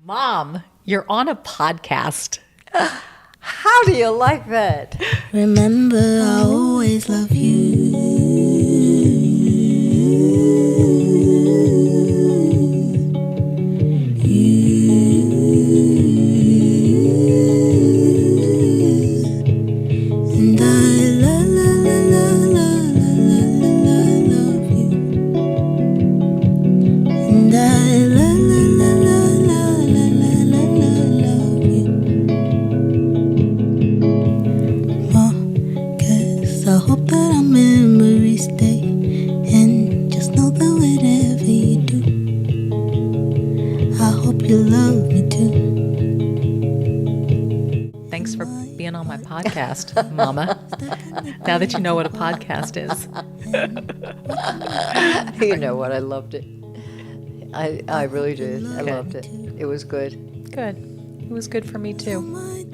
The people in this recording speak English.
Mom, you're on a podcast. How do you like that? Remember, I always love and I love you, and I love you. Oh, 'cause I hope that our memories stay, and just know that whatever you do, I hope you love me too. Thanks for being on my podcast, Mama. Now that you know what a podcast is. You know what? I loved it. I really did. I Good. loved it. It was good. Good. It was good for me too. My